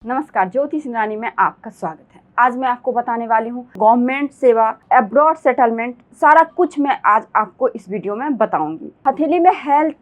नमस्कार, ज्योति सिंगरानी में आपका स्वागत है। आज मैं आपको बताने वाली हूँ गवर्नमेंट सेवा, अब्रॉड सेटलमेंट, सारा कुछ मैं आज आपको इस वीडियो में बताऊंगी। हथेली में हेल्थ,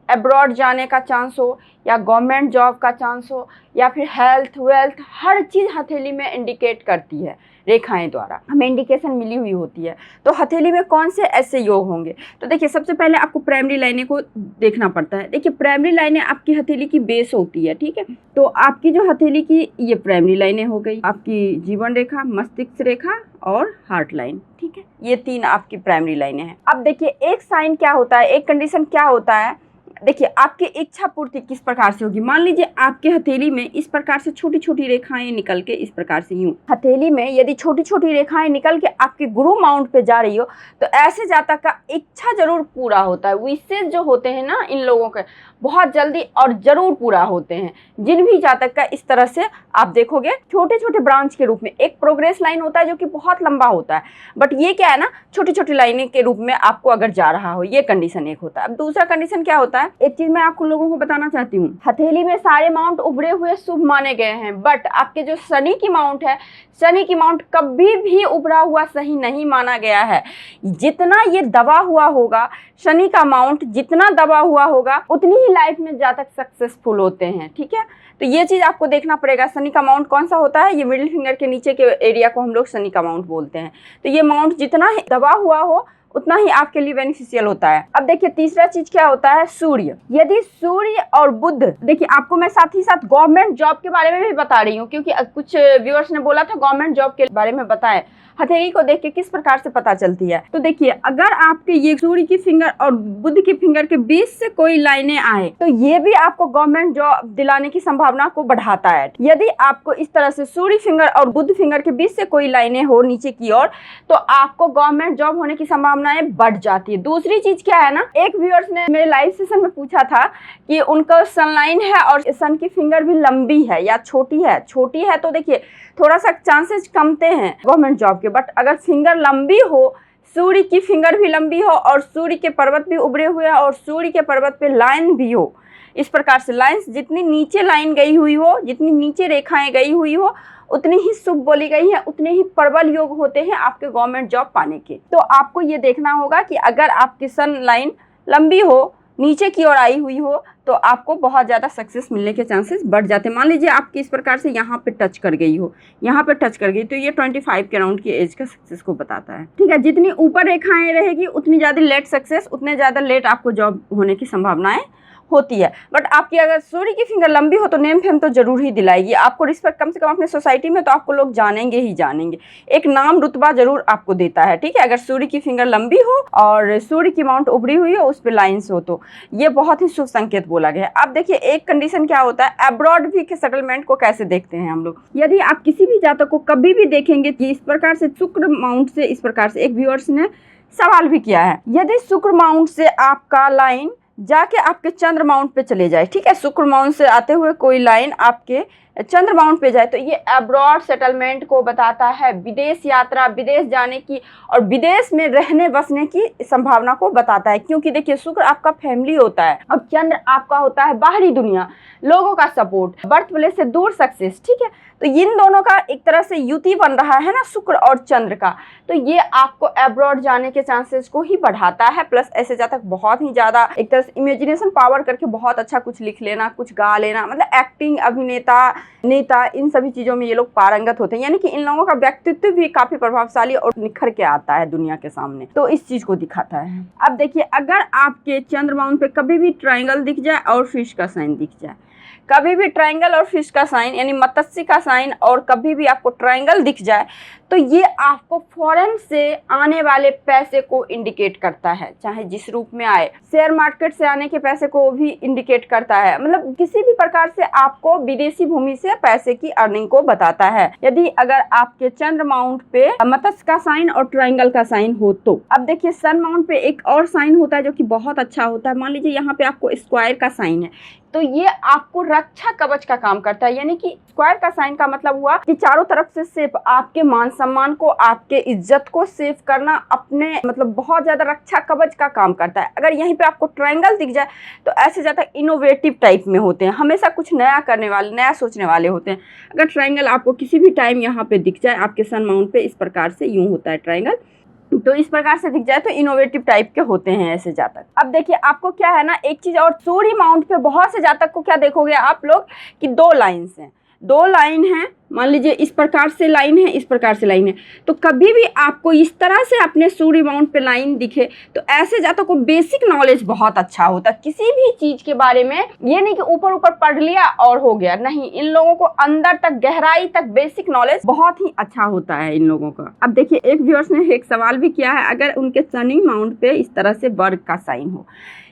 अब्रॉड जाने का चांस हो या गवर्नमेंट जॉब का चांस हो या फिर हेल्थ, वेल्थ, हर चीज़ हथेली में इंडिकेट करती है। रेखाएं द्वारा हमें इंडिकेशन मिली हुई होती है। तो हथेली में कौन से ऐसे योग होंगे? तो देखिए, सबसे पहले आपको प्राइमरी लाइनें को देखना पड़ता है। देखिए, प्राइमरी लाइनें आपकी हथेली की बेस होती है, ठीक है। तो आपकी जो हथेली की ये प्राइमरी लाइनें हो गई, आपकी जीवन रेखा, मस्तिष्क रेखा और हार्ट लाइन, ठीक है। ये तीन आपकी प्राइमरी लाइनें हैं। अब देखिए, एक साइन क्या होता है, एक कंडीशन क्या होता है। देखिए, आपकी इच्छा पूर्ति किस प्रकार से होगी। मान लीजिए आपके हथेली में इस प्रकार से छोटी छोटी रेखाएं निकल के इस प्रकार से यूं, हथेली में यदि छोटी छोटी रेखाएं निकल के आपके गुरु माउंट पे जा रही हो तो ऐसे जातक का इच्छा जरूर पूरा होता है। विशेष जो होते हैं ना, इन लोगों के बहुत जल्दी और जरूर पूरा होते हैं। जिन भी जातक का इस तरह से आप देखोगे छोटे छोटे ब्रांच के रूप में, एक प्रोग्रेस लाइन होता है जो कि बहुत लंबा होता है, बट ये क्या है ना, छोटी छोटी लाइनें के रूप में आपको अगर जा रहा हो, ये कंडीशन एक होता है। अब दूसरा कंडीशन क्या होता है, एक चीज मैं आपको लोगों को बताना चाहती हूँ। हथेली में सारे माउंट उभरे हुए शुभ माने गए हैं, बट आपके जो शनि की माउंट है, शनि की माउंट कभी भी उभरा हुआ सही नहीं माना गया है। जितना ये दबा हुआ होगा, शनि का माउंट जितना दबा हुआ होगा, उतनी ही लाइफ में जातक सक्सेसफुल होते हैं, ठीक है। तो ये चीज आपको देखना पड़ेगा। शनि का माउंट कौन सा होता है, ये मिडिल फिंगर के नीचे के एरिया को हम लोग शनि का माउंट बोलते हैं। तो ये माउंट जितना ही दबा हुआ हो उतना ही आपके लिए बेनिफिशियल होता है। अब देखिए, तीसरा चीज क्या होता है, सूर्य। यदि सूर्य और बुध, देखिए आपको मैं साथ ही साथ गवर्नमेंट जॉब के बारे में भी बता रही हूँ, क्योंकि कुछ व्यूअर्स ने बोला था गवर्नमेंट जॉब के बारे में बताएं। हथेली को देख के किस प्रकार से पता चलती है। तो देखिए, अगर आपके ये सूर्य की फिंगर और बुध की फिंगर के बीच से कोई लाइनें आए तो ये भी आपको गवर्नमेंट जॉब दिलाने की संभावना को बढ़ाता है। यदि आपको इस तरह से सूर्य फिंगर और बुध फिंगर के बीच से कोई लाइनें हो नीचे की ओर, तो आपको गवर्नमेंट जॉब होने की संभावनाएं बढ़ जाती है। दूसरी चीज क्या है ना, एक व्यूअर्स ने मेरे लाइव सेशन में पूछा था कि उनका सन लाइन है और सन की फिंगर भी लंबी है या छोटी है। छोटी है तो देखिए थोड़ा सा चांसेस कमते हैं गवर्नमेंट जॉब के, बट अगर फिंगर लंबी हो, सूर्य की फिंगर भी लंबी हो और सूर्य के पर्वत भी उभरे हुए हैं और सूर्य के पर्वत पे लाइन भी हो, इस प्रकार से लाइंस जितनी नीचे लाइन गई हुई हो, जितनी नीचे रेखाएं गई हुई हो, उतनी ही शुभ बोली गई है, उतने ही प्रबल योग होते हैं आपके गवर्नमेंट जॉब पाने के। तो आपको ये देखना होगा कि अगर आपकी सन लाइन लंबी हो, नीचे की ओर आई हुई हो, तो आपको बहुत ज़्यादा सक्सेस मिलने के चांसेस बढ़ जाते हैं। मान लीजिए आपकी इस प्रकार से यहाँ पे टच कर गई हो, यहाँ पे टच कर गई, तो ये 25 के अराउंड की एज का सक्सेस को बताता है, ठीक है। जितनी ऊपर रेखाएं रहेगी उतनी ज़्यादा लेट सक्सेस, उतने ज़्यादा लेट आपको जॉब होने की संभावनाएं होती है। बट आपकी अगर सूर्य की फिंगर लंबी हो तो नेम फेम तो जरूर ही दिलाएगी आपको। रिस्पेक्ट कम से कम अपने सोसाइटी में तो आपको लोग जानेंगे ही जानेंगे, एक नाम रुतबा जरूर आपको देता है, ठीक है। अगर सूर्य की फिंगर लंबी हो और सूर्य की माउंट उभरी हुई हो, उस पर लाइन्स हो, तो ये बहुत ही शुभ संकेत बोला गया है। अब देखिए, एक कंडीशन क्या होता है, अब्रॉड भी के सेटलमेंट को कैसे देखते हैं हम लोग। यदि आप किसी भी जातक को कभी भी देखेंगे कि इस प्रकार से शुक्र माउंट से, इस प्रकार से एक व्यूअर्स ने सवाल भी किया है, यदि शुक्र माउंट से आपका लाइन जाके आपके चंद्र माउंट पे चले जाए, ठीक है, शुक्र माउंट से आते हुए कोई लाइन आपके चंद्र माउंट पे जाए, तो ये अब्रॉड सेटलमेंट को बताता है, विदेश यात्रा, विदेश जाने की और विदेश में रहने बसने की संभावना को बताता है। क्योंकि देखिए, शुक्र आपका फैमिली होता है और चंद्र आपका होता है बाहरी दुनिया, लोगों का सपोर्ट, बर्थ प्लेस से दूर सक्सेस, ठीक है। तो इन दोनों का एक तरह से युति बन रहा है ना, शुक्र और चंद्र का, तो ये आपको अब्रॉड जाने के चांसेस को ही बढ़ाता है। प्लस ऐसे जातक बहुत ही ज्यादा एक तरह से इमेजिनेशन पावर करके बहुत अच्छा कुछ लिख लेना, कुछ गा लेना, मतलब एक्टिंग, अभिनेता, नेता, इन सभी चीजों में ये लोग पारंगत होते हैं। यानी कि इन लोगों का व्यक्तित्व भी काफी प्रभावशाली और निखर के आता है दुनिया के सामने, तो इस चीज को दिखाता है। अब देखिए, अगर आपके चंद्र माउंट पे कभी भी ट्रायंगल दिख जाए और फिश का साइन दिख जाए, कभी भी ट्रायंगल और फिश का साइन यानी मत्स्य का साइन और कभी भी आपको ट्रायंगल दिख जाए, तो ये आपको फॉरेन से आने वाले पैसे को इंडिकेट करता है, चाहे जिस रूप में आए। शेयर मार्केट से आने के पैसे को भी इंडिकेट करता है, मतलब किसी भी प्रकार से आपको विदेशी भूमि से पैसे की अर्निंग को बताता है, यदि अगर आपके चंद्र माउंट पे मत्स्य का साइन और ट्रायंगल का साइन हो तो। अब देखिए, सन माउंट पे एक और साइन होता है जो कि बहुत अच्छा होता है। मान लीजिए यहाँ पे आपको स्क्वायर का साइन है, तो ये आपको रक्षा कवच का काम करता है। यानी कि स्क्वायर का साइन का मतलब हुआ कि चारों तरफ से सेफ, आपके मान सम्मान को, आपके इज्जत को सेफ करना, अपने मतलब बहुत ज्यादा रक्षा कवच का काम करता है। अगर यहीं पे आपको ट्रायंगल दिख जाए तो ऐसे ज्यादा इनोवेटिव टाइप में होते हैं, हमेशा कुछ नया करने वाले, नया सोचने वाले होते हैं। अगर ट्रायंगल आपको किसी भी टाइम यहाँ पे दिख जाए, आपके सन माउंट पे इस प्रकार से यूं होता है ट्रायंगल, तो इस प्रकार से दिख जाए तो इनोवेटिव टाइप के होते हैं ऐसे जातक। अब देखिए आपको क्या है ना, एक चीज और, सूर्य माउंट पे बहुत से जातक को क्या देखोगे आप लोग कि दो लाइन्स हैं, दो लाइन है, मान लीजिए इस प्रकार से लाइन है, इस प्रकार से लाइन है। तो कभी भी आपको इस तरह से अपने सूर्य माउंट पे लाइन दिखे तो ऐसे जातकों को बेसिक नॉलेज बहुत अच्छा होता है किसी भी चीज के बारे में। ये नहीं कि ऊपर ऊपर पढ़ लिया और हो गया, नहीं, इन लोगों को अंदर तक, गहराई तक बेसिक नॉलेज बहुत ही अच्छा होता है इन लोगों का। अब देखिए एक व्यूअर्स ने एक सवाल भी किया है, अगर उनके शनि माउंट पे इस तरह से वर्ग का साइन हो,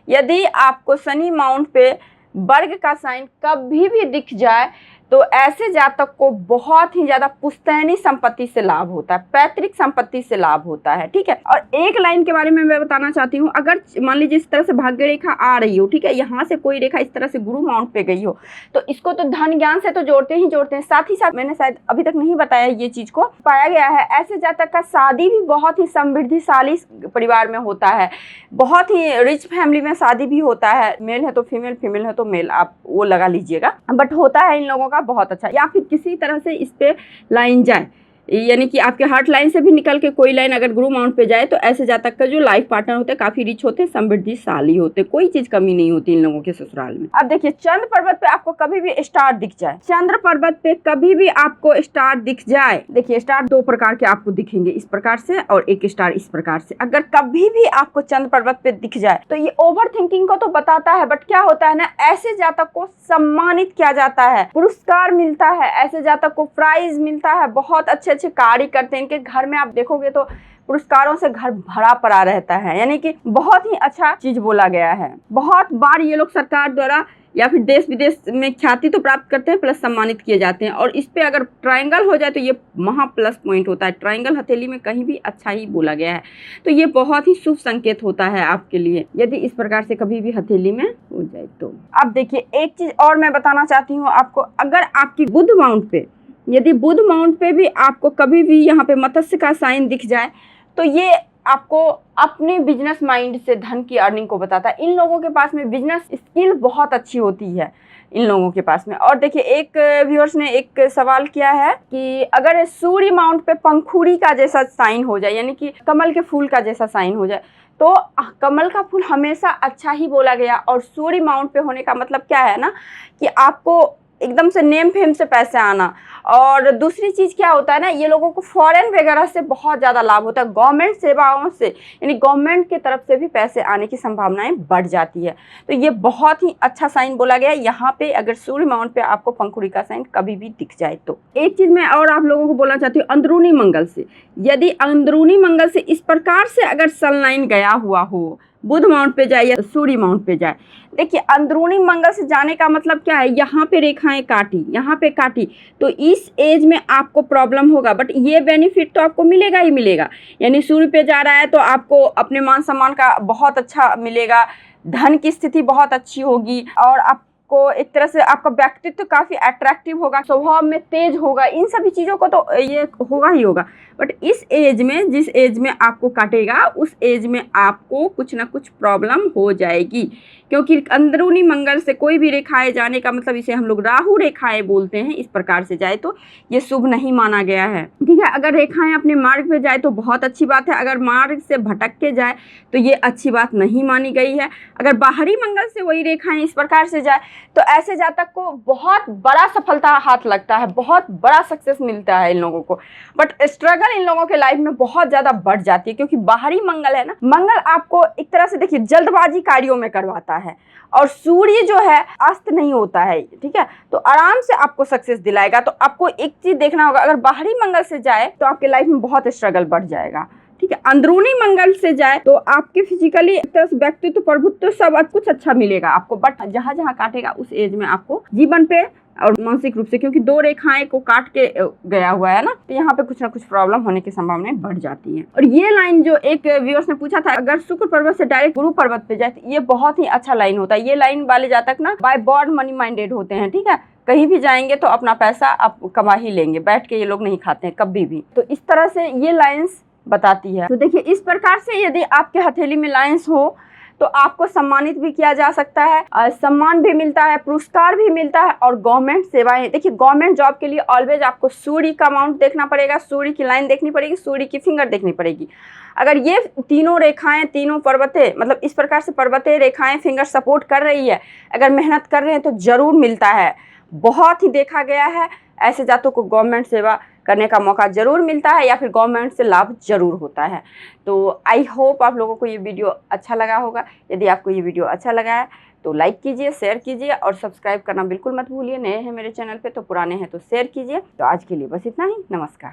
यदि आपको शनि माउंट पे वर्ग का साइन कभी भी दिख जाए तो ऐसे जातक को बहुत ही ज्यादा पुश्तैनी संपत्ति से लाभ होता है, पैतृक संपत्ति से लाभ होता है, ठीक है। और एक लाइन के बारे में मैं बताना चाहती हूँ, अगर मान लीजिए इस तरह से भाग्य रेखा आ रही हो, ठीक है, यहाँ से कोई रेखा इस तरह से गुरु माउंट पे गई हो, तो इसको तो धन ज्ञान से तो जोड़ते ही जोड़ते हैं, साथ ही साथ मैंने शायद अभी तक नहीं बताया ये चीज को, पाया गया है ऐसे जातक का शादी भी बहुत ही समृद्धिशाली परिवार में होता है, बहुत ही रिच फैमिली में शादी भी होता है, मेल है तो फीमेल, फीमेल है तो मेल, आप वो लगा लीजिएगा, बट होता है इन लोगों का बहुत अच्छा। या फिर किसी तरह से इस पे लाइन जाए, यानी कि आपके हार्ट लाइन से भी निकल के कोई लाइन अगर गुरु माउंट पे जाए तो ऐसे जातक का जो लाइफ पार्टनर होते हैं काफी रिच होते हैं, समृद्धिशाली होते हैं, कोई चीज कमी नहीं होती इन लोगों के ससुराल में। अब देखिए चंद्र पर्वत पे आपको कभी भी स्टार दिख जाए, चंद्र पर्वत पे कभी भी आपको स्टार दिख जाए, देखिए स्टार दो प्रकार के आपको दिखेंगे, इस प्रकार से और एक स्टार इस प्रकार से। अगर कभी भी आपको चंद्र पर्वत पे दिख जाए तो ये ओवर थिंकिंग को तो बताता है, बट क्या होता है ना, ऐसे जातक को सम्मानित किया जाता है, पुरस्कार मिलता है, ऐसे जातक को प्राइज मिलता है, बहुत अच्छे अच्छे कार्य करते हैं। इनके घर में आप देखोगे तो पुरस्कारों से घर भरा पड़ा रहता है, यानी कि बहुत ही अच्छा चीज बोला गया है। बहुत बार ये लोग सरकार द्वारा या फिर देश विदेश में ख्याति तो प्राप्त करते हैं, प्लस सम्मानित किए जाते हैं। और इस पे अगर ट्रायंगल हो जाए तो ये महा प्लस पॉइंट होता है, ट्रायंगल हथेली में कहीं भी अच्छा ही बोला गया है, तो ये बहुत ही शुभ संकेत होता है आपके लिए यदि इस प्रकार से कभी भी हथेली में हो जाए तो। अब देखिए एक चीज और मैं बताना चाहती हूँ आपको, अगर आपकी बुध माउंट पे, यदि बुध माउंट पे भी आपको कभी भी यहाँ पे मत्स्य का साइन दिख जाए तो ये आपको अपने बिजनेस माइंड से धन की अर्निंग को बताता है। इन लोगों के पास में बिजनेस स्किल बहुत अच्छी होती है इन लोगों के पास में। और देखिए एक व्यूअर्स ने एक सवाल किया है कि अगर सूर्य माउंट पे पंखुड़ी का जैसा साइन हो जाए, यानी कि कमल के फूल का जैसा साइन हो जाए, तो कमल का फूल हमेशा अच्छा ही बोला गया। और सूर्य माउंट पे होने का मतलब क्या है ना कि आपको एकदम से नेम फेम से पैसे आना। और दूसरी चीज़ क्या होता है ना, ये लोगों को फॉरेन वगैरह से बहुत ज़्यादा लाभ होता है, गवर्नमेंट सेवाओं से, यानी गवर्नमेंट की तरफ से भी पैसे आने की संभावनाएं बढ़ जाती है। तो ये बहुत ही अच्छा साइन बोला गया है यहाँ पे, अगर सूर्य माउंट पे आपको पंखुड़ी का साइन कभी भी दिख जाए तो। एक चीज़ मैं और आप लोगों को बोलना चाहती हूँ, अंदरूनी मंगल से, यदि अंदरूनी मंगल से इस प्रकार से अगर सनलाइन गया हुआ हो, बुध माउंट पे जाए या सूर्य माउंट पे जाए, देखिए अंदरूनी मंगल से जाने का मतलब क्या है, यहाँ पे रेखाएं काटी, यहाँ पे काटी, तो इस एज में आपको प्रॉब्लम होगा, बट ये बेनिफिट तो आपको मिलेगा ही मिलेगा। यानी सूर्य पे जा रहा है तो आपको अपने मान सम्मान का बहुत अच्छा मिलेगा, धन की स्थिति बहुत अच्छी होगी, और आपको एक तरह से आपका व्यक्तित्व काफ़ी अट्रैक्टिव होगा, स्वभाव में तेज होगा, इन सभी चीज़ों को तो ये होगा ही होगा। बट इस एज में, जिस एज में आपको काटेगा उस एज में आपको कुछ ना कुछ प्रॉब्लम हो जाएगी, क्योंकि अंदरूनी मंगल से कोई भी रेखाएं जाने का मतलब, इसे हम लोग राहु रेखाएं बोलते हैं, इस प्रकार से जाए तो ये शुभ नहीं माना गया है, ठीक है। अगर रेखाएं अपने मार्ग पे जाए तो बहुत अच्छी बात है, अगर मार्ग से भटक के जाए तो ये अच्छी बात नहीं मानी गई है। अगर बाहरी मंगल से वही रेखाएं इस प्रकार से जाए तो ऐसे जातक को बहुत बड़ा सफलता हाथ लगता है, बहुत बड़ा सक्सेस मिलता है इन लोगों को। बट स्ट्रगल इन लोगों के लाइफ में बहुत ज्यादा बढ़ जाती है, क्योंकि बाहरी मंगल है ना, मंगल आपको एक तरह से देखिए जल्दबाजी कार्यों में करवाता है, और सूर्य जो है अस्त नहीं होता है, ठीक है, तो आराम से आपको सक्सेस दिलाएगा। तो आपको एक चीज देखना होगा, अगर बाहरी मंगल से जाए तो आपके लाइफ में बहुत स्ट्रगल बढ़ जाएगा, ठीक है। अंदरूनी मंगल से जाए तो आपके फिजिकली व्यक्तित्व, प्रभुत्व सब कुछ अच्छा मिलेगा आपको, बट जहां जहां काटेगा उस एज में आपको जीवन पे और मानसिक रूप से, क्योंकि 2 रेखाएं को काट के गया हुआ है ना, तो यहाँ पे कुछ ना कुछ प्रॉब्लम होने की संभावनाएं बढ़ जाती है। और ये लाइन जो एक व्यूअर्स ने पूछा था, अगर शुक्र पर्वत से डायरेक्ट गुरु पर्वत पे जाए, ये बहुत ही अच्छा लाइन होता है। ये लाइन वाले जातक ना बाय बॉर्ड मनी माइंडेड होते हैं, ठीक है, कहीं भी जाएंगे तो अपना पैसा आप कमा ही लेंगे, बैठ के ये लोग नहीं खाते हैं कभी भी। तो इस तरह से ये लाइन्स बताती है। तो देखिए, इस प्रकार से यदि आपके हथेली में लाइन्स हो तो आपको सम्मानित भी किया जा सकता है, सम्मान भी मिलता है, पुरस्कार भी मिलता है। और गवर्नमेंट सेवाएं, देखिए गवर्नमेंट जॉब के लिए ऑलवेज आपको सूर्य का माउंट देखना पड़ेगा, सूर्य की लाइन देखनी पड़ेगी, सूर्य की फिंगर देखनी पड़ेगी। अगर ये तीनों रेखाएं, तीनों पर्वतें, मतलब इस प्रकार से पर्वतें, रेखाएं, फिंगर सपोर्ट कर रही है, अगर मेहनत कर रहे हैं तो जरूर मिलता है। बहुत ही देखा गया है, ऐसे जातकों को गवर्नमेंट सेवा करने का मौका जरूर मिलता है या फिर गवर्नमेंट से लाभ जरूर होता है। तो आई होप आप लोगों को ये वीडियो अच्छा लगा होगा। यदि आपको ये वीडियो अच्छा लगा है तो लाइक कीजिए, शेयर कीजिए और सब्सक्राइब करना बिल्कुल मत भूलिए। नए हैं मेरे चैनल पे तो पुराने हैं तो शेयर कीजिए। तो आज के लिए बस इतना ही। नमस्कार।